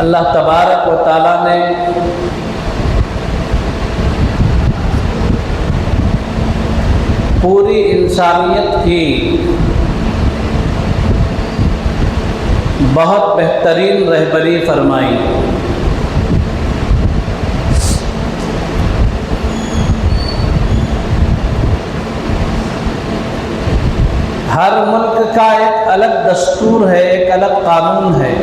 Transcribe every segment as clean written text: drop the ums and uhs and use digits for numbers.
اللہ تبارک و تعالیٰ نے پوری انسانیت کی بہت بہترین رہبری فرمائی۔ ہر ملک کا ایک الگ دستور ہے، ایک الگ قانون ہے۔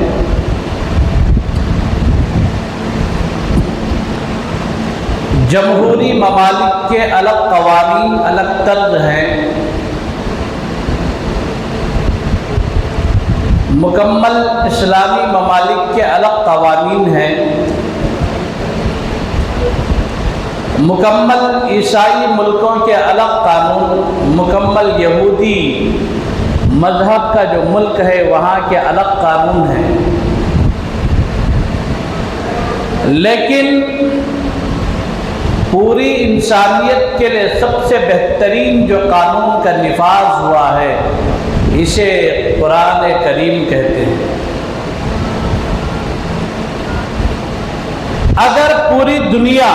جمہوری ممالک کے الگ قوانین، الگ طرز ہیں۔ مکمل اسلامی ممالک کے الگ قوانین ہیں۔ مکمل عیسائی ملکوں کے الگ قانون، مکمل یہودی مذہب کا جو ملک ہے وہاں کے الگ قانون ہیں۔ لیکن پوری انسانیت کے لیے سب سے بہترین جو قانون کا نفاذ ہوا ہے اسے قرآن کریم کہتے ہیں۔ اگر پوری دنیا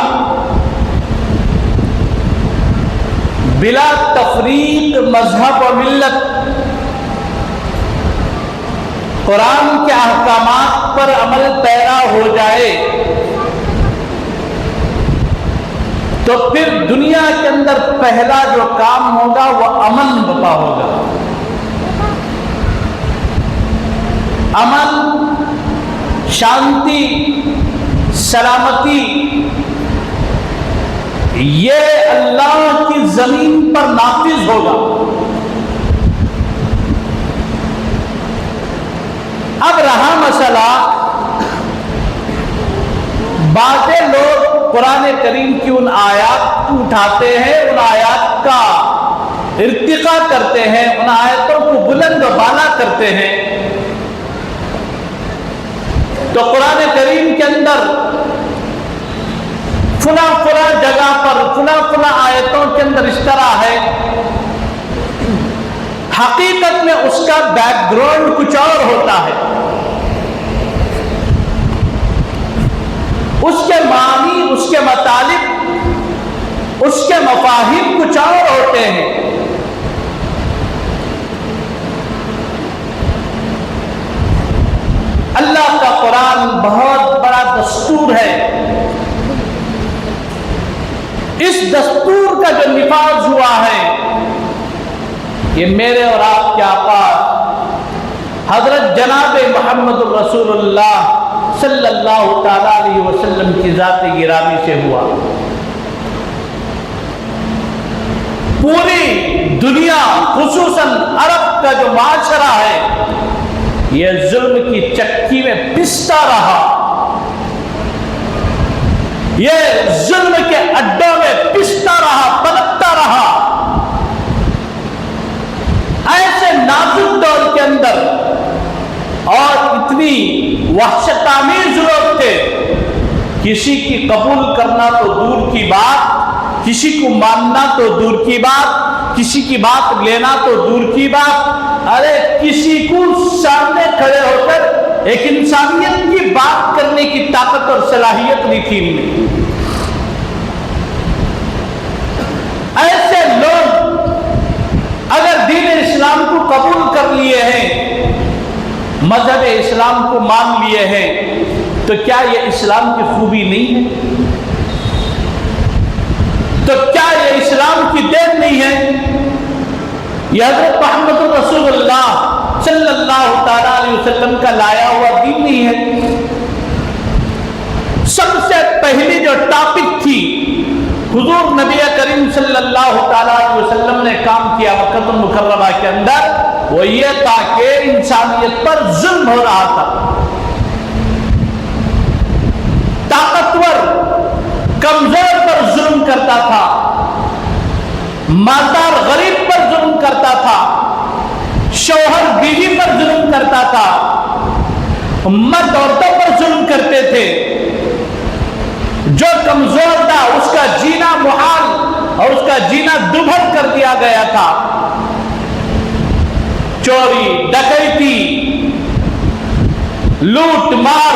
بلا تفریق مذہب و ملت قرآن کے احکامات پر عمل پیرا ہو جائے تو پھر دنیا کے اندر پہلا جو کام ہوگا وہ امن برپا ہوگا۔ امن، شانتی، سلامتی یہ اللہ کی زمین پر نافذ ہوگا۔ اب رہا مسئلہ، بعض لوگ قرآن کریم کی ان آیات کو اٹھاتے ہیں، ان آیات کا ارتقاء کرتے ہیں، ان آیتوں کو بلند و بالا کرتے ہیں۔ تو قرآن کریم کے اندر فلاں فلاں جگہ پر فلاں فلاں آیتوں کے اندر اس طرح ہے، حقیقت میں اس کا بیک گراؤنڈ کچھ اور ہوتا ہے، اس کے معنی، اس کے مطالب، اس کے مفاہیم کچھ اور ہوتے ہیں۔ اللہ کا قرآن بہت بڑا دستور ہے۔ اس دستور کا جو نفاذ ہوا ہے یہ میرے اور آپ کے آقا حضرت جناب محمد الرسول اللہ صلی اللہ تعالیٰ علیہ وسلم کی ذات گرامی سے ہوا۔ پوری دنیا خصوصاً عرب کا جو معاشرہ ہے یہ ظلم کی چکی میں پستا رہا، یہ ظلم کے اڈوں میں پستا رہا، پنپتا رہا۔ ایسے نازک دور کے اندر اور اتنی وحشت آمیز لوگ تھے، کسی کی قبول کرنا تو دور کی بات، کسی کو ماننا تو دور کی بات، کسی کی بات لینا تو دور کی بات، ارے کسی کو سامنے کھڑے ہو کر ایک انسانیت کی بات کرنے کی طاقت اور صلاحیت نہیں تھی ان میں۔ ایسے لوگ اگر دین اسلام کو قبول کر لیے ہیں، مذہب اسلام کو مان لیے ہیں، تو کیا یہ اسلام کی خوبی نہیں ہے؟ تو کیا یہ اسلام کی دین نہیں ہے؟ یہ حضرت محمد رسول اللہ صلی اللہ تعالیٰ علیہ وسلم کا لایا ہوا دین نہیں ہے؟ سب سے پہلی جو ٹاپک تھی حضور نبی کریم صلی اللہ تعالیٰ علیہ وسلم نے کام کیا مکہ المکرمہ کے اندر، وہ یہ تھا کہ انسانیت پر ظلم ہو رہا تھا۔ طاقتور کمزور پر ظلم کرتا تھا، مالدار غریب پر ظلم کرتا تھا، شوہر بیوی پر ظلم کرتا تھا، مرد عورتوں پر ظلم کرتے تھے۔ جو کمزور تھا اس کا جینا محال اور اس کا جینا دوبھر کر دیا گیا تھا۔ چوری، ڈکیتی، لوٹ مار،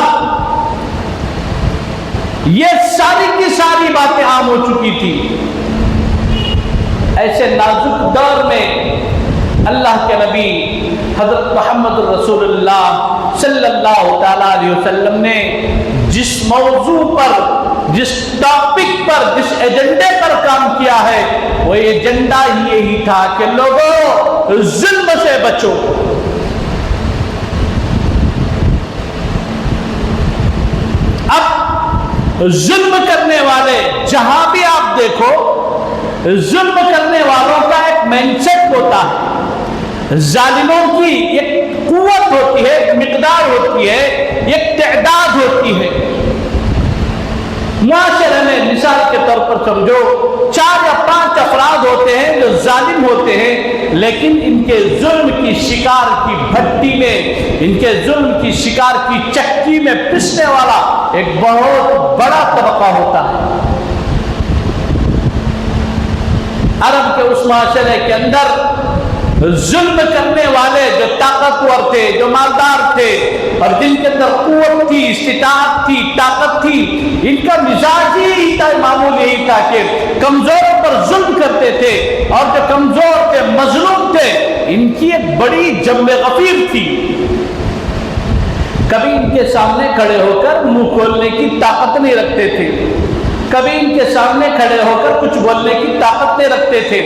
ساری کی ساری باتیں عام ہو چکی تھی۔ ایسے نازک دور میں اللہ کے نبی حضرت محمد رسول اللہ صلی اللہ تعالیٰ علیہ وسلم نے جس موضوع پر، جس ٹاپک پر، جس ایجنڈے پر کام کیا ہے، وہ ایجنڈا یہی تھا کہ لوگوں ظلم سے بچو۔ اب ظلم کرنے والے جہاں بھی آپ دیکھو، ظلم کرنے والوں کا ایک مائنڈ سیٹ ہوتا ہے، ظالموں کی ایک قوت ہوتی ہے، ایک مقدار ہوتی ہے، ایک تعداد ہوتی ہے۔ معاشرے میں مثال کے طور پر سمجھو 4 یا 5 افراد ہوتے ہیں جو ظالم ہوتے ہیں، لیکن ان کے ظلم کی شکار کی بھٹی میں، ان کے ظلم کی شکار کی چکی میں پسنے والا ایک بہت بڑا طبقہ ہوتا ہے۔ عرب کے اس معاشرے کے اندر ظلم کرنے والے جو طاقتور تھے، جو مالدار تھے، اور جن کے اندر قوت تھی، استطاعت تھی، طاقت تھی، ان کا مزاج ہی تھا، معمول یہی تھا کہ کمزوروں پر ظلم کرتے تھے، اور جو کمزور تھے، مظلوم تھے، ان کی ایک بڑی جنب غفیر تھی۔ کبھی ان کے سامنے کھڑے ہو کر منہ کھولنے کی طاقت نہیں رکھتے تھے، کبھی ان کے سامنے کھڑے ہو کر کچھ بولنے کی طاقت نہیں رکھتے تھے۔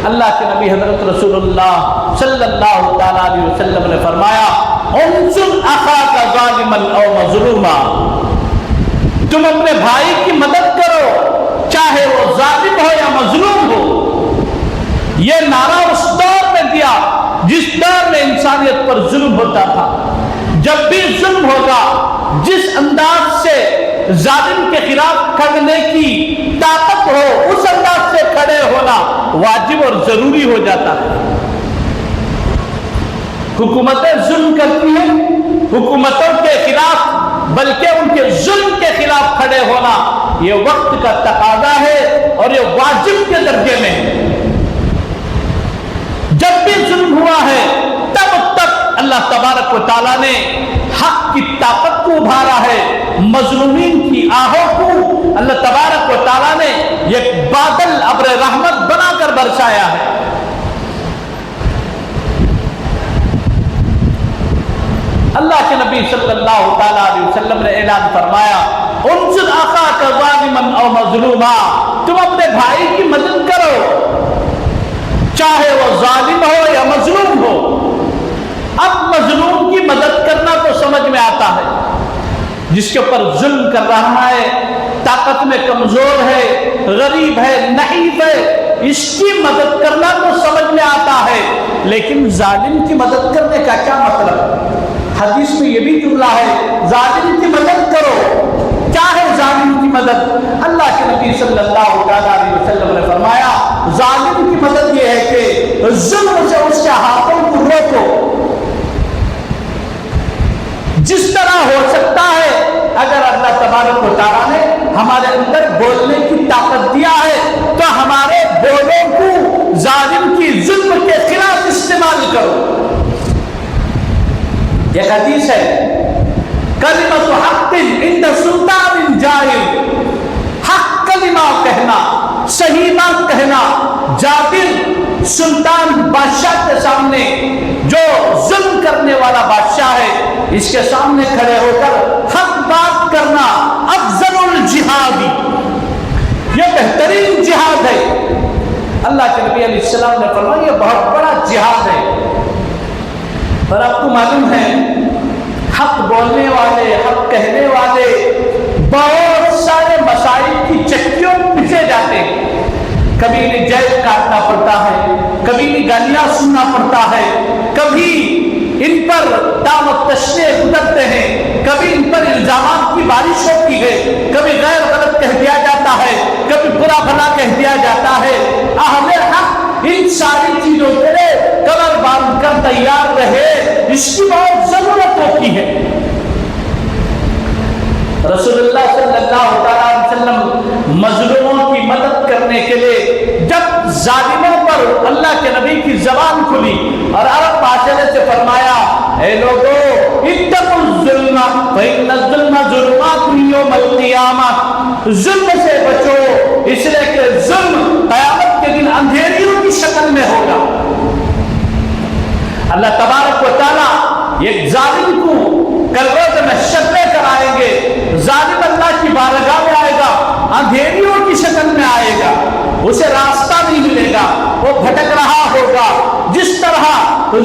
اللہ کے نبی حضرت رسول اللہ صلی اللہ تعالیٰ علیہ وسلم نے فرمایا، انصر اخاک ظالما او مظلوما، تم اپنے بھائی کی مدد کرو چاہے وہ ظالم ہو یا مظلوم ہو۔ یہ نعرہ اس دور میں دیا جس دور میں انسانیت پر ظلم ہوتا تھا۔ جب بھی ظلم ہوگا، جس انداز سے ظالم کے خلاف کھڑنے کی طاقت ہو، اس انداز سے کھڑے ہونا واجب اور ضروری ہو جاتا ہے۔ حکومتیں ظلم کرتی ہیں، حکومتوں کے خلاف بلکہ ان کے ظلم کے خلاف کھڑے ہونا یہ وقت کا تقاضا ہے اور یہ واجب کے درجے میں ہے۔ جب بھی ظلم ہوا ہے تب تک اللہ تبارک و تعالیٰ نے حق کی طاقت کو ابھارا ہے، مظلومین کی آہوں کو اللہ تبارک و تعالیٰ نے ایک بادل ابر رحمت بنا کر برسایا ہے۔ اللہ کے نبی صلی اللہ تعالیٰ علیہ وسلم نے اعلان فرمایا، انصر اخاک ظالما او مظلوما، تم اپنے بھائی کی مدد کرو چاہے وہ ظالم ہو یا مظلوم ہو۔ اب مظلوم کی مدد کرنا تو سمجھ میں آتا ہے، جس کے اوپر ظلم کر رہا ہے، طاقت میں کمزور ہے، غریب ہے، نحیف ہے، اس کی مدد کرنا تو سمجھ میں آتا ہے، لیکن ظالم کی مدد کرنے کا کیا مطلب؟ حدیث میں یہ بھی جملہ ہے، ظالم کی مدد کرو چاہے ظالم کی مدد۔ اللہ کے نبی صلی اللہ علیہ وسلم نے فرمایا، ظالم کی مدد یہ ہے کہ ظلم سے اس کے ہاتھوں کو روکو، جس طرح ہو سکتا ہے۔ اگر اللہ تبارک و تعالیٰ نے ہمارے اندر بولنے کی طاقت دیا ہے تو ہمارے بولوں کو ظالم کی ظلم کے خلاف استعمال کرو۔ ایک حدیث ہے، کلمۃ حق عند سلطان جائر، حق کلمہ کہنا، صحیح بات کہنا، جابر سلطان بادشاہ کے سامنے، جو ظلم کرنے والا بادشاہ ہے، اس کے سامنے کھڑے ہو کر حق بات کرنا افضل الجہادی، یہ بہترین جہاد ہے۔ اللہ کے نبی علیہ السلام نے فرمایا یہ بہت بڑا جہاد ہے۔ اور آپ کو معلوم ہے حق بولنے والے، حق کہنے والے بہت سارے مسائل کی چکیوں میں پھنسے جاتے ہیں۔ کبھی انہیں جیب کاٹنا پڑتا ہے، کبھی انہیں گالیاں سننا پڑتا ہے، کبھی ان پر دام و تشنے گزرتے ہیں، کبھی ان پر الزامات کی بارش ہوتی ہے، کبھی غیر غلط کہہ دیا جاتا ہے، کبھی برا بھلا کہہ دیا جاتا ہے۔ اہل حق ان ساری چیزوں کے لیے کمر باندھ کر تیار رہے، اس کی بہت ضرورت ہوتی ہے۔ رسول اللہ صلی اللہ علیہ وسلم مظلوموں کی مدد کرنے کے لیے جب ظالموں پر اللہ کے نبی کی زبان کھلی اور عرب معاشرے سے فرمایا اے لوگو اتقوا الظلم فإن الظلم ظلمات یوم القیامہ، ظلم سے بچو اس لیے کہ ظلم قیامت کے دن اندھیریوں کی شکل میں ہوگا۔ اللہ تبارک و تعالیٰ ایک ظالم کو کل روز محشر لے کر آئیں گے، ظالم اللہ کی بارگاہ میں آئے گا، اندھیریوں کی شکل میں آئے گا، اسے راستہ نہیں ملے گا، وہ بھٹک رہا ہوگا۔ جس طرح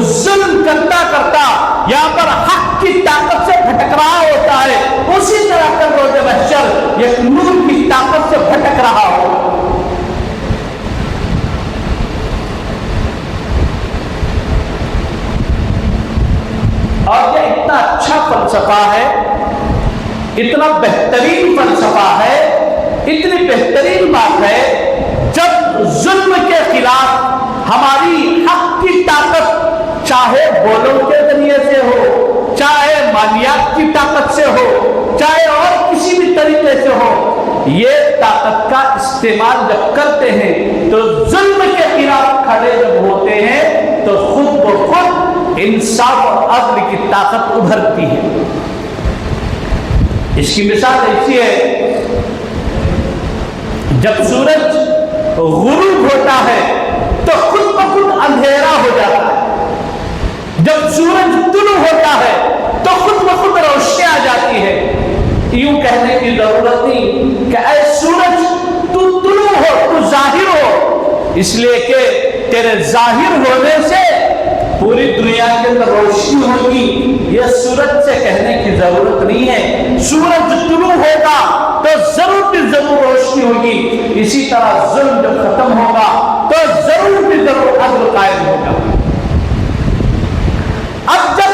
ظلم کرتا کرتا یہاں پر حق کی طاقت سے بھٹک رہا ہوتا ہے، اسی طرح کل روز محشر ایک نور کی طاقت سے بھٹک رہا ہوگا۔ اور یہ اتنا اچھا فلسفہ ہے، اتنا بہترین فلسفہ ہے، اتنی بہترین بات ہے، جب ظلم کے خلاف ہماری حق کی طاقت چاہے بولوں کے ذریعے سے ہو، چاہے مالیات کی طاقت سے ہو، چاہے اور کسی بھی طریقے سے ہو، یہ طاقت کا استعمال جب کرتے ہیں تو ظلم کے خلاف کھڑے جب ہوتے ہیں تو خود بخود انصاف اور عدل کی طاقت ابھرتی ہے۔ اس کی مثال ایسی ہے، جب سورج غروب ہوتا ہے تو خود بخود اندھیرا ہو جاتا ہے، جب سورج طلوع ہوتا ہے تو خود بخود روشنی آ جاتی ہے۔ یوں کہنے کی ضرورت نہیں کہ اے سورج تو طلوع ہو، تو ظاہر ہو، اس لیے کہ تیرے ظاہر ہونے سے پوری دنیا کے اندر روشنی ہوگی، یہ سورج سے کہنے کی ضرورت نہیں ہے۔ سورج طلوع ہوگا تو ضرور بھی ضرور روشنی ہوگی، اسی طرح ظلم جب ختم ہوگا تو ضرور بھی ضرور عدل قائم ہوگا۔ اب جب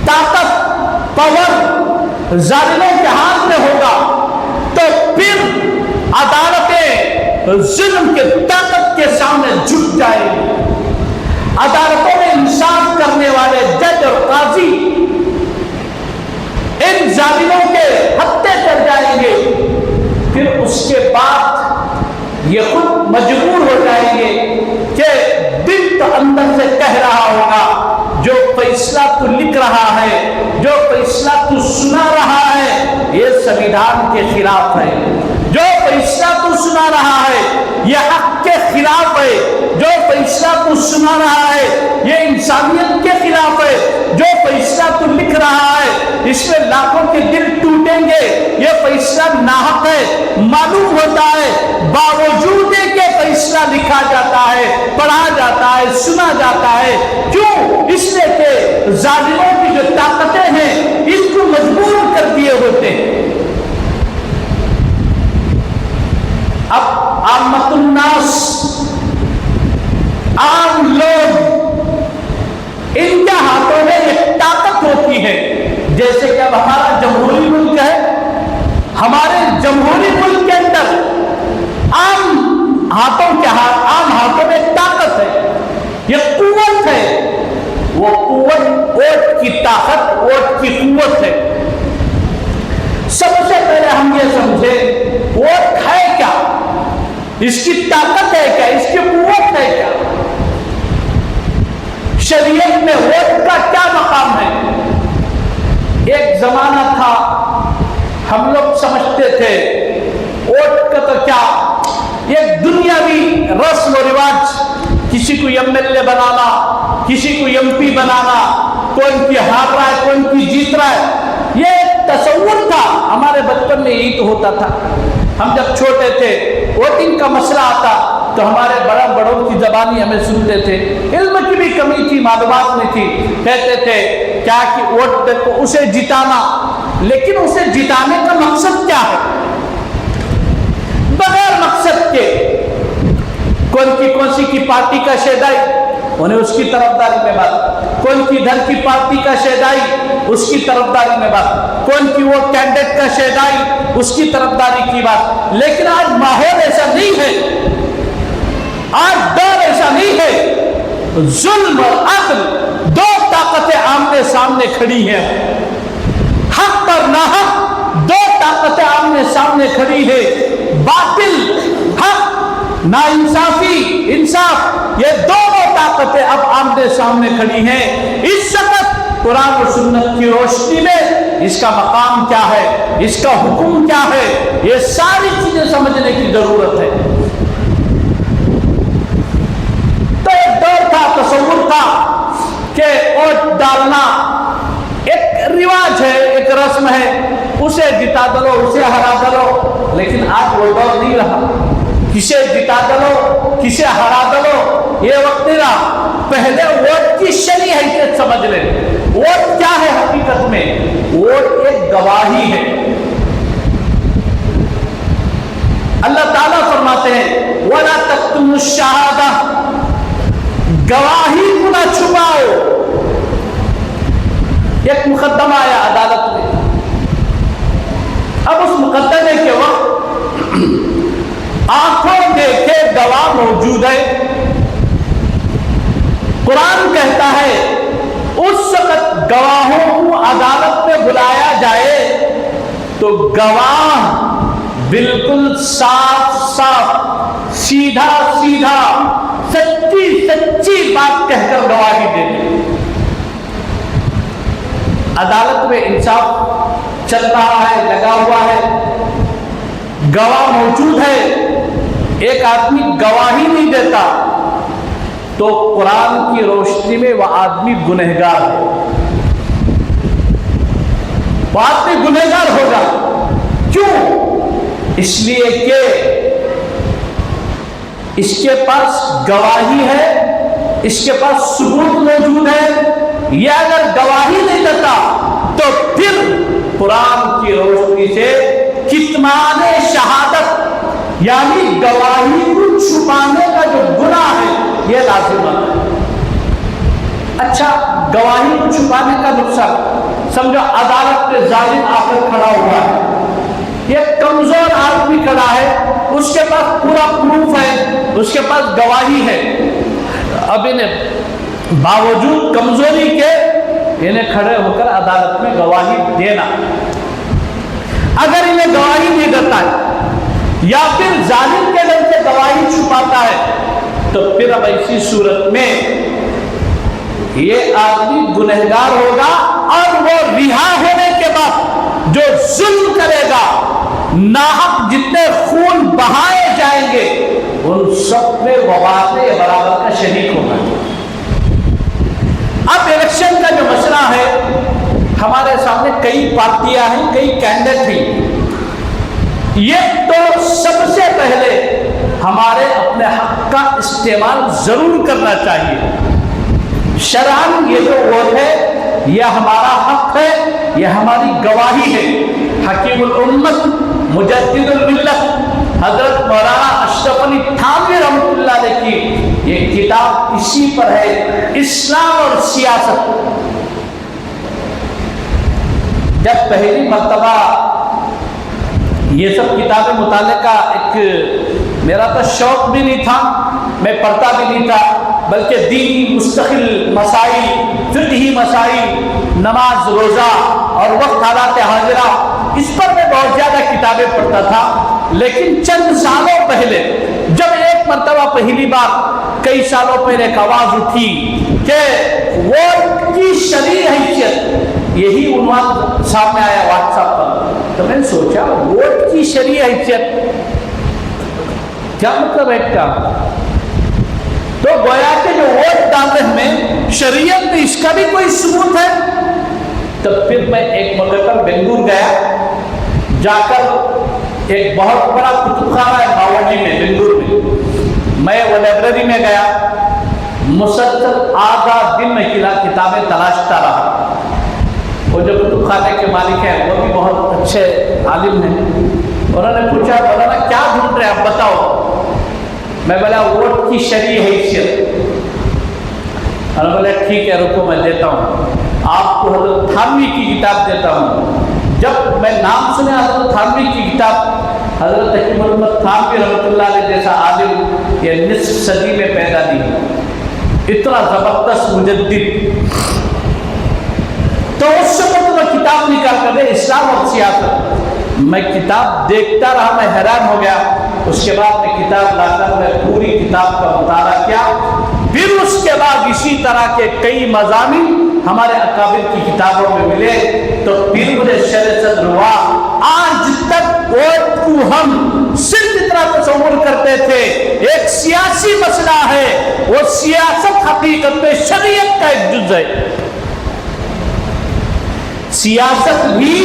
طاقت، پاور ظالموں کے ہاتھ میں ہوگا تو پھر عدالتیں ظلم کے طاقت کے سامنے جھک جائیں گی، عدالتوں میں انصاف کرنے والے جج اور قاضی ان ظالموں کے ہتھے کر جائیں گے، پھر اس کے بعد یہ خود مجبور ہو جائیں گے کہ دل تو اندر سے کہہ رہا ہوگا جو فیصلہ تو لکھ رہا ہے، جو فیصلہ تو سنا رہا ہے، یہ سنویدھان کے خلاف ہے، جو فیصلہ تو سنا رہا ہے یہ حق کے خلاف ہے، جو فیصلہ تو سنا رہا ہے یہ انسانیت کے خلاف ہے، جو فیصلہ تو لکھ رہا ہے اس میں لاکھوں کے دل ٹوٹیں گے، یہ فیصلہ ناحق ہے، معلوم ہوتا ہے، باوجود کہ فیصلہ لکھا جاتا ہے، پڑھا جاتا ہے، سنا جاتا ہے، کیوں؟ اس لیے کہ ظالموں کی جو طاقتیں ہیں اس کو مجبور کر دیے ہوتے ہیں۔ اب عامت الناس، عام لوگ، ان کے ہاتھوں میں ایک طاقت ہوتی ہے، جیسے کہ اب ہمارا جمہوری ملک ہے، ہمارے جمہوری ملک کے اندر عام ہاتھوں میں طاقت ہے، یہ قوت ہے، وہ قوت ووٹ کی طاقت، ووٹ کی قوت ہے۔ سب سے پہلے ہم یہ سمجھیں ووٹ ہے کیا، اس کی طاقت ہے کیا، اس کی قوت ہے کیا، شریعت میں ووٹ کا کیا مقام ہے۔ ایک زمانہ تھا ہم لوگ سمجھتے تھے ووٹ کا تو کیا، ایک دنیاوی رسم و رواج، کسی کو ایم ایل اے بنانا، کسی کو ایم پی بنانا، کون کی ہار رہا ہے کون کی جیت رہا ہے، یہ ایک تصور تھا، ہمارے بچپن میں یہی تو ہوتا تھا۔ ہم جب چھوٹے تھے ووٹنگ کا مسئلہ آتا تو ہمارے بڑوں کی زبانی ہمیں سنتے تھے، علم کی بھی کمی تھی، معلومات نہیں تھی، کہتے تھے کیا کہ ووٹ کو اسے جتانا، لیکن اسے جتانے کا مقصد کیا ہے، بغیر مقصد کے کون سی کی پارٹی کا شیدائی، انہیں اس کی طرفداری میں بات، کون کی دھر کی پارٹی کا شیدائی، اس کی طرفداری میں بات، کون کی وہ کینڈیڈیٹ کا شیدائی، اس کی طرفداری کی بات۔ لیکن آج ماحول ایسا نہیں ہے، آج دور ایسا نہیں ہے، ظلم اور عدل دو طاقتیں آمنے سامنے کھڑی ہیں، حق اور ناحق دو طاقتیں آمنے سامنے کھڑی ہے، باطل حق، ناانصافی انصاف، یہ دونوں طاقتیں اب آمنے سامنے کھڑی ہیں. اس وقت قرآن و سنت کی روشنی میں اس کا مقام کیا ہے, اس کا حکم کیا ہے, یہ ساری چیزیں سمجھنے کی ضرورت ہے. تو ایک دور تھا, تصور تھا کہ ووٹ ڈالنا ایک رواج ہے, ایک رسم ہے, اسے جتا دلو, اسے ہرا دلو. لیکن آج وہ دور نہیں رہا. کسے جتا دلو, کسے ہرا دلو, یہ وقت نہیں رہا. پہلے ووٹ کی شرعی حیثیت سمجھ لیں. ووٹ کیا ہے حقیقت میں؟ ووٹ ایک گواہی ہے. اللہ تعالیٰ فرماتے ہیں وَلَا تَكْتُمُوا الشَّهَادَةَ, گواہی کو نہ چھپاؤ. ایک مقدمہ آیا عدالت میں. اب اس مقدمے کے وقت آنکھوں دیکھے گواہ موجود ہے. قرآن کہتا ہے اس وقت گواہوں کو عدالت میں بلایا جائے تو گواہ بالکل صاف صاف سیدھا سیدھا سچی سچی بات کہہ کر گواہی دیتے. عدالت میں انصاف چل رہا ہے, لگا ہوا ہے, گواہ موجود ہے, ایک آدمی گواہی نہیں دیتا تو قرآن کی روشنی میں وہ آدمی گنہگار ہے. وہ آدمی گنہگار ہوگا. کیوں؟ اس لیے کہ اس کے پاس گواہی ہے, اس کے پاس ثبوت موجود ہے. یہ اگر گواہی نہیں دیتا تو پھر قرآن کی روشنی سے کتمان شہادت یعنی گواہی کو چھپانے کا جو گناہ ہے یہ لازم ہے. اچھا, گواہی کو چھپانے کا نقصان سمجھو. عدالت میں ظالم آ کر کھڑا ہوا ہے, یہ کمزور آدمی کھڑا ہے, اس کے پاس پورا پروف ہے, اس کے پاس گواہی ہے. اب انہیں باوجود کمزوری کے انہیں کھڑے ہو کر عدالت میں گواہی دینا. اگر انہیں گواہی نہیں دیتا ہے یا پھر ظالم کے دل سے گواہی چھپاتا ہے تو پھر اب ایسی صورت میں یہ آدمی گنہگار ہوگا اور وہ رہا ہونے کے بعد جو ظلم کرے گا, ناحق جتنے خون بہائے جائیں گے, ان سب میں وبال برابر کا شریک ہوگا. اب الیکشن کا جو مسئلہ ہے, ہمارے سامنے کئی پارٹیاں ہیں, کئی کینڈیڈیٹ ہیں. یہ تو سب سے پہلے ہمارے اپنے حق کا استعمال ضرور کرنا چاہیے. شرعاً یہ جو ووٹ ہے یہ ہمارا حق ہے, یہ ہماری گواہی ہے. حکیم الامت مجدد الملت حضرت مولانا اشرف علی تھانوی رحمۃ اللہ علیہ کی یہ کتاب اسی پر ہے, اسلام اور سیاست. جب پہلی مرتبہ یہ سب کتابیں مطالعے کا ایک میرا تو شوق بھی نہیں تھا, میں پڑھتا بھی نہیں تھا, بلکہ دینی مستقل مسائل, فقہی مسائل, نماز روزہ اور وقت حالات حاضرہ, اس پر میں بہت زیادہ کتابیں پڑھتا تھا. لیکن چند سالوں پہلے جب ایک مرتبہ پہلی بار کئی سالوں پہلے ایک آواز اٹھی کہ ووٹ کی شرعی حیثیت, یہی عنوان سامنے آیا واٹس ایپ پر, تو میں نے سوچا ووٹ کی شرعی حیثیت کیا مطلب ہے کا؟ تو گویا کہ جو ووٹ ڈالتے ہمیں شریعت میں اس کا بھی کوئی ثبوت ہے. تو پھر میں ایک موقع پر بنگلور گیا, جا کر ایک بہت بڑا کتب خانہ ہے باورچی میں بنگلور میں وہ لائبریری میں گیا, مسلسل آدھا دن میں کتابیں تلاشتا رہا. وہ جو کتب خانے کے مالک ہیں وہ بھی بہت اچھے عالم ہیں. انہوں نے پوچھا مولانا کیا ڈھونڈ رہے آپ بتاؤ. میں بولا ووٹ کی شرعی حیثیت. انہوں نے بولا ٹھیک ہے رکو میں دیتا ہوں آپ کو, حضرت تھانوی کی کتاب دیتا ہوں. جب میں نام سنے حضرت تھانوی کی کتاب, حضرت حکیم الامت تھانوی رحمۃ اللہ علیہ جیسا عالم یہ نصف صدی میں پیدا نہیں, اتنا زبردست مجدد. تو اس وقت میں کتاب نکال کر دے اسلام اور سیاست. میں کتاب دیکھتا رہا, میں حیران ہو گیا. اس کے بعد میں کتاب لا کر میں پوری کتاب کا مطالعہ کیا. پھر اس کے بعد اسی طرح کے کئی مضامین ہمارے اکابر کی کتابوں میں ملے. تو پھر مجھے شرح صدر ہوا آج تک ووٹ کو ہم صرف اتنا تصور کرتے تھے ایک سیاسی مسئلہ ہے، وہ سیاست حقیقت میں شریعت کا ایک جز ہے. سیاست بھی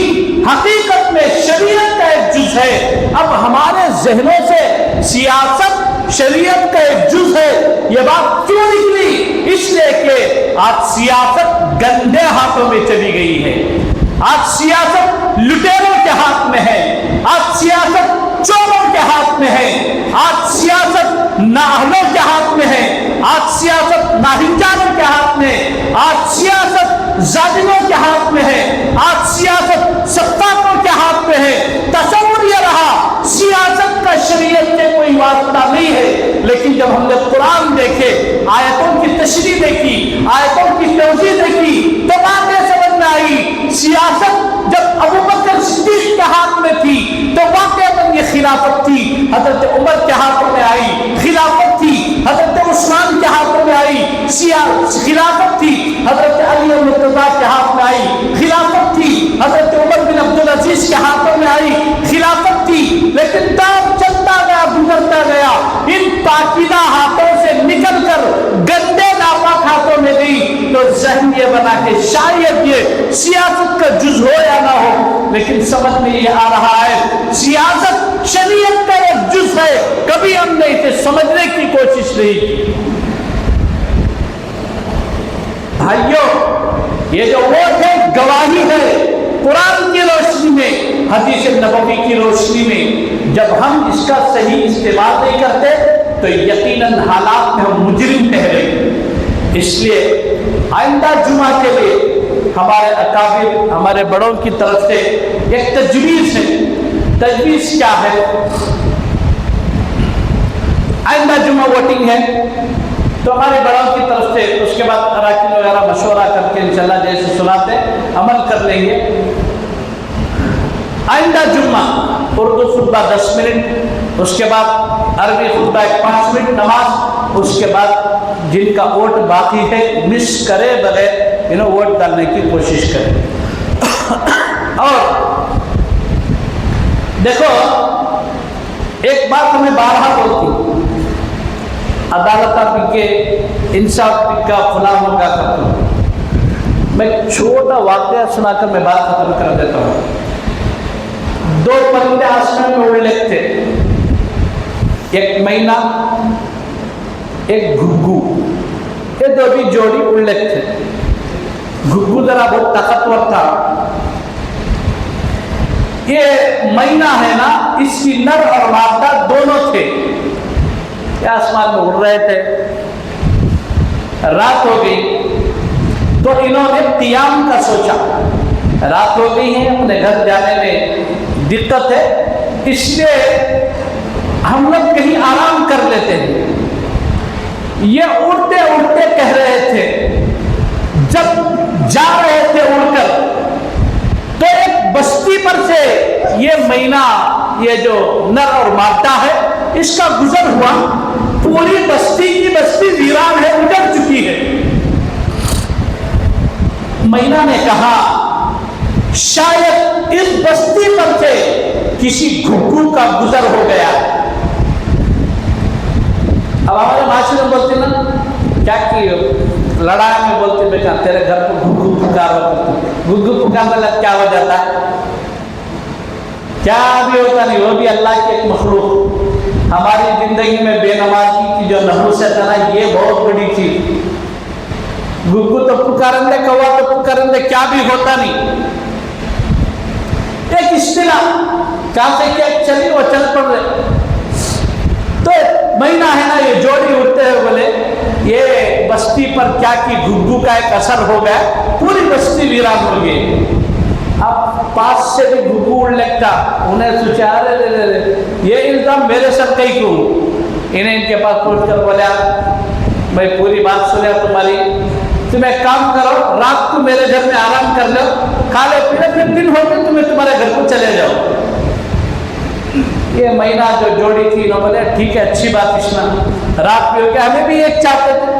حقیقت میں شریعت کا ایک جز ہے. اب ہمارے ذہنوں سے سیاست شریعت کا ایک جز ہے یہ بات کیوں نکلی؟ اس لیے کہ آج سیاست گندے ہاتھوں میں چلی گئی ہے. آج سیاست لٹیروں کے ہاتھ میں ہے، آج سیاست چوروں کے ہاتھ میں ہے، آج سیاست نااہلوں کے ہاتھ میں ہے، آج سیاست ناہنجاروں کے ہاتھ میں، آج سیاست ظالموں کے ہاتھ میں ہے، آج سیاست سفاکوں کے ہاتھ میں ہے. تصور یہ رہا سیاست کا شریعت سے کوئی واسطہ نہیں ہے. لیکن جب ہم نے قرآن دیکھے، آیتوں کی تشریح دیکھی، آیتوں کی توضیح دیکھی، تو باتیں سمجھ میں آئی. سیاست جب ابو بکر صدیق کے ہاتھ میں تھی تو واقعاً یہ خلافت تھی. حضرت عمر کے ہاتھوں میں آئی خلافت تھی، حضرت عثمان کے ہاتھوں میں آئی خلافت تھی، حضرت علی اور مرتضیٰ کے ہاتھ میں آئی خلافت تھی، حضرت عمر بن عبدالعزیز کے ہاتھوں میں آئی خلافت تھی. لیکن دور چلتا گیا، گزرتا گیا، ان پاکیزہ ہاتھوں سے نکل کر گندے ناپاک ہاتھوں میں گئی. تو ذہن یہ بنا کہ شاید یہ سیاست کا جز ہو یا نہ ہو، لیکن سمجھ میں یہ آ رہا ہے سیاست شریعت کا ایک جز ہے. کبھی ہم نے اسے سمجھنے کی کوشش نہیں کی. بھائیو، یہ جو ووٹ ہے گواہی ہے قرآن کی روشنی میں، حدیث نبوی کی روشنی میں. جب ہم اس کا صحیح استعمال نہیں کرتے تو یقیناً حالات میں ہم مجرم ٹھہریں گے. اس لیے آئندہ جمعہ کے لیے ہمارے اکابر، ہمارے بڑوں کی طرف سے ایک تجویز ہے. تجویز کیا ہے؟ آئندہ جمعہ ووٹنگ ہے تو ہمارے بڑوں کی طرف سے اس کے بعد اراکین وغیرہ مشورہ کر کے انشاءاللہ جیسے سناتے عمل کر لیں گے. آئندہ جمعہ اردو خطبہ 10 منٹ، اس کے بعد عربی خطبہ 5 منٹ نماز، اس کے بعد جن کا ووٹ باقی ہے مس کرے بغیر انہوں ووٹ ڈالنے کی کوشش کریں. اور دیکھو ایک بات ہمیں بارہا بولتی، عدالت کے انصاف کا فلاں کا کرتا. میں چھوٹا واقعہ سنا کر میں بات ختم کر دیتا ہوں. 2 پرندے آسمان میں اڑ لیتے، ایک مینا ایک گھگو. یہ دو بھی جوڑی اڑ لیتے. گھگو ذرا بہت طاقتور تھا. یہ مینا ہے نا، اس کی نر اور مادہ دونوں تھے. یہ آسمان میں اڑ رہے تھے. رات ہو گئی تو انہوں نے قیام کا سوچا. رات ہو گئی ہے، اپنے گھر جانے میں دقت ہے، اس لیے ہم لوگ کہیں آرام کر لیتے ہیں. یہ اڑتے اڑتے کہہ رہے تھے، جب جا رہے تھے اڑ کر تو ایک بستی پر سے یہ مینا، یہ جو نر اور مادہ ہے، اس کا گزر ہوا. پوری بستی کی بستی ویران ہے، اجڑ چکی ہے. مینا نے کہا شاید اس بستی پر سے کسی گھگو کا گزر ہو گیا. اب ہمارے معاشرے میں بولتے نا کیا کی لڑائی میں بولتے میں کہا تیرے گھر کو گھگو پکار ہو. گھگو پکارنے لگ کیا ہو جاتا ہے؟ کیا بھی ہوتا نہیں، وہ بھی اللہ کی ایک مخلوق. ہماری زندگی میں بے نمازی کی جو نحوست ہے نا، یہ بہت بڑی چیز. گھگو تو پکارندے، کوا تو پکارندے، کیا بھی ہوتا نہیں. ایک اصطلاح کہاں سے کیا چلی وہ چل پڑ رہے. تو مہینہ ہے نا، یہ جوڑی اٹھتے ہیں، بولے یہ بستی پر کیا کی گھگو کا ایک اثر ہو گیا، پوری بستی ویران ہو گئی. اب پاس سے بھی گھگو اڑ لگتا، انہیں سوچا ارے یہ الزام میرے سر کہیں کیوں. انہیں ان کے پاس پہنچ کر بولا میں پوری بات سنیا تمہاری، تم ایک کام کرو، رات کو میرے گھر میں آرام کر لو، کھا لے پی لے، پھر دن ہو کے تمہیں تمہارے گھر کو چلے جاؤ. یہ مہینہ جو جوڑی تھی انہوں نے بولے ٹھیک ہے، اچھی بات. اس میں رات بھی ہو گیا، ہمیں بھی ایک چاہتے تھے.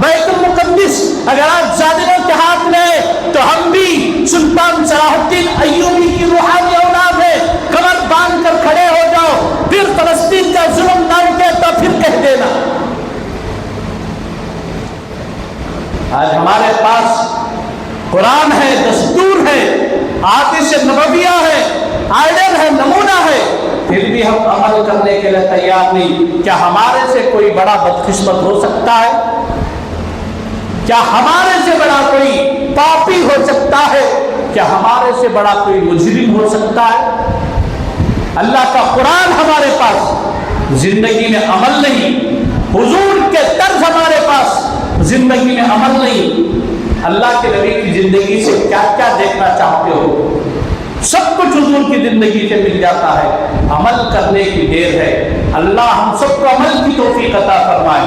بیت المقدس اگر آج ظالموں کے ہاتھ میں ہے تو ہم بھی سلطان صلاح الدین ایوبی کی روحانی اولاد ہے، کمر باندھ کر کھڑے ہو جاؤ، پھر فلسطین کا ظلم نہ رکے تو پھر کہہ دینا۔ آج ہمارے پاس قرآن ہے، دستور ہے، احادیث نبویہ ہے، آئیڈل ہے، نمونہ ہے، پھر بھی ہم عمل کرنے کے لیے تیار نہیں۔ کیا ہمارے سے کوئی بڑا بدقسمت ہو سکتا ہے؟ کیا ہمارے سے بڑا کوئی پاپی ہو سکتا ہے؟ کیا ہمارے سے بڑا کوئی مجرم ہو سکتا ہے؟ اللہ کا قرآن ہمارے پاس، زندگی میں عمل نہیں، حضور کے طرز ہمارے پاس، زندگی میں عمل نہیں۔ اللہ کے نبی کی زندگی سے کیا کیا دیکھنا چاہتے ہو؟ سب کچھ حضور کی زندگی سے مل جاتا ہے، عمل کرنے کی دیر ہے۔ اللہ ہم سب کو عمل کی توفیق عطا فرمائے۔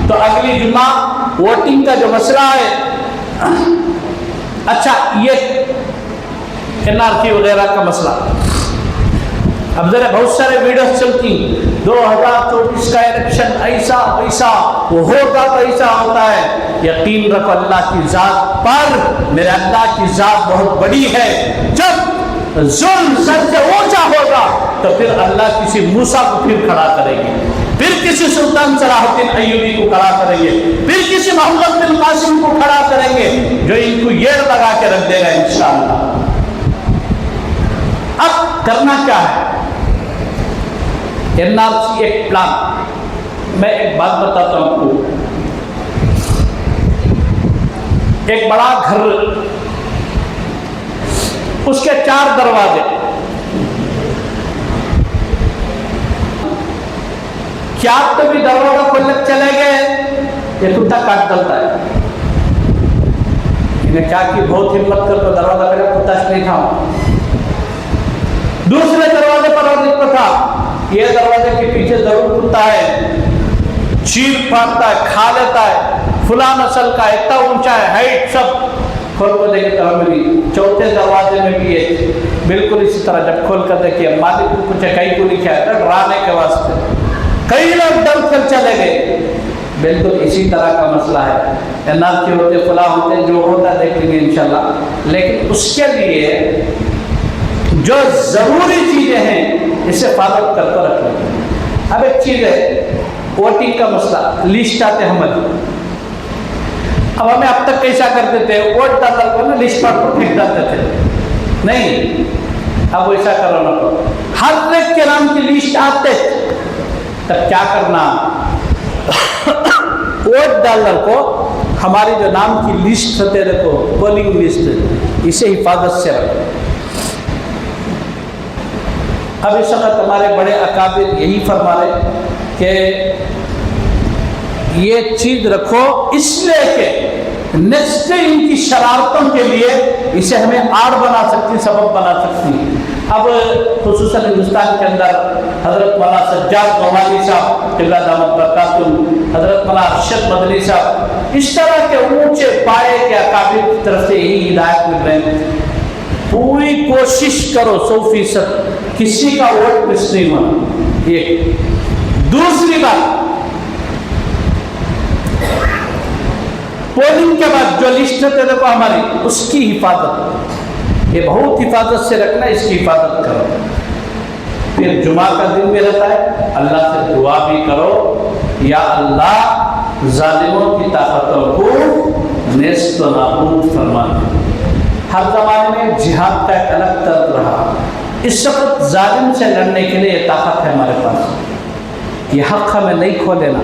تو اگلی جمعہ ووٹنگ کا جو مسئلہ ہے، اچھا یہ NRC وغیرہ کا مسئلہ، اب ذرا بہت سارے ویڈیوز چلتی 2024 کا الیکشن ایسا ویسا، وہ ہوگا تو ایسا ہوتا ہے۔ یقین رکھو اللہ کی ذات پر، میرے اللہ کی ذات بہت بڑی ہے۔ جب ظلم سر سے اونچا ہوگا تو پھر اللہ کسی موسیٰ کو پھر کھڑا کرے گی، پھر کسی سلطان صلاح الدین ایوبی کو کھڑا کریں گے، پھر کسی محمد بن قاسم کو کھڑا کریں گے جو ان کو یہ لگا کے رکھ دے گا انشاءاللہ۔ اب کرنا کیا ہے؟ NRC ایک پلان، میں ایک بات بتاتا ہوں آپ کو۔ ایک بڑا گھر، اس کے 4 دروازے، کیا تو بھی دروازہ کھول کے چلے گئے، یہ کتا کاٹ ڈالتا ہے۔ انہیں کیا کہ بہت ہمت کر تو دروازہ کرے، کتا سے نہیں تھا۔ دوسرے دروازے پر اور ایک تھا، یہ دروازے کے پیچھے ضرور کتا ہے، چیر پھاڑتا ہے، کھا لیتا ہے، فلاں نسل کا، اتنا اونچا ہے، ہائٹ سب کھول کر دیکھے تو ہمیں 4تھے دروازے میں بھی ہے بالکل اسی طرح۔ جب کھول کر دیکھیے مالک کو کچھ کئی کو لکھا ہے ڈرانے کے واسطے، کئی لوگ ڈر کر چلے گئے۔ بالکل اسی طرح کا مسئلہ ہے۔ NRC ہوتے، فلاں ہوتے، جو ہوتا دیکھ لیں گے انشاءاللہ، لیکن اس کے لیے جو ضروری چیزیں ہیں اسے فالو کر کر رکھ لیں۔ اب ایک چیز ہے ووٹنگ کا مسئلہ، لسٹ آتے ہماری، اب ہمیں اب تک کیسا کرتے تھے، ووٹ ڈالر کو نا لسٹ پر پھینک ڈالتے تھے، نہیں اب ویسا کرو نہ کرو، ہر ایک کے نام کی لسٹ آتے، تب کیا کرنا، ووٹ ڈالر کو ہماری جو نام کی لسٹ ہوتے رکھو، پولنگ لسٹ، اسے حفاظت سے رکھو۔ اب اس وقت ہمارے بڑے اکابر یہی فرما رہے کہ یہ چیز رکھو، اس لیے کہ نیکسٹ ان کی شرارتوں کے لیے اسے ہمیں آڑ بنا سکتی، سبب بنا سکتی۔ اب خصوصاً ہندوستان کے اندر حضرت مولانا سجاد موالوی صاحب قبلہ دامت برکاتہم، حضرت مولانا ارشد مدنی صاحب، اس طرح کے اونچے پائے کے اکابر کی طرف سے یہی ہدایت مل رہے ہیں، پوری کوشش کرو 100% کسی کا ووٹ مس نہیں ہونا۔ ایک دوسری بات، پولنگ کے بعد جو لسٹ ہوتے دیکھو ہماری، اس کی حفاظت، یہ بہت حفاظت سے رکھنا، اس کی حفاظت کرو۔ پھر جمعہ کا دن بھی رہتا ہے، اللہ سے دعا بھی کرو، یا اللہ ظالموں کی طاقتوں کو نیست و نابود فرما دے۔ ہر زمانے میں جہاد کا ایک الگ طرز رہا، اس وقت ظالم سے لڑنے کے لیے یہ طاقت ہے ہمارے پاس، یہ حق ہمیں نہیں کھو دینا۔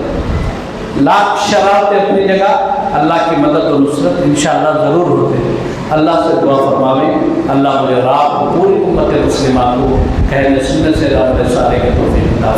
لاکھ شرارتیں اپنی جگہ، اللہ کی مدد و نصرت انشاءاللہ ضرور ہوتے ہیں۔ اللہ سے دعا فرماویں، اللہ مجھے رات پوری امت مسلمہ کو کہنے سننے سے رب صالح کے توفیق عطا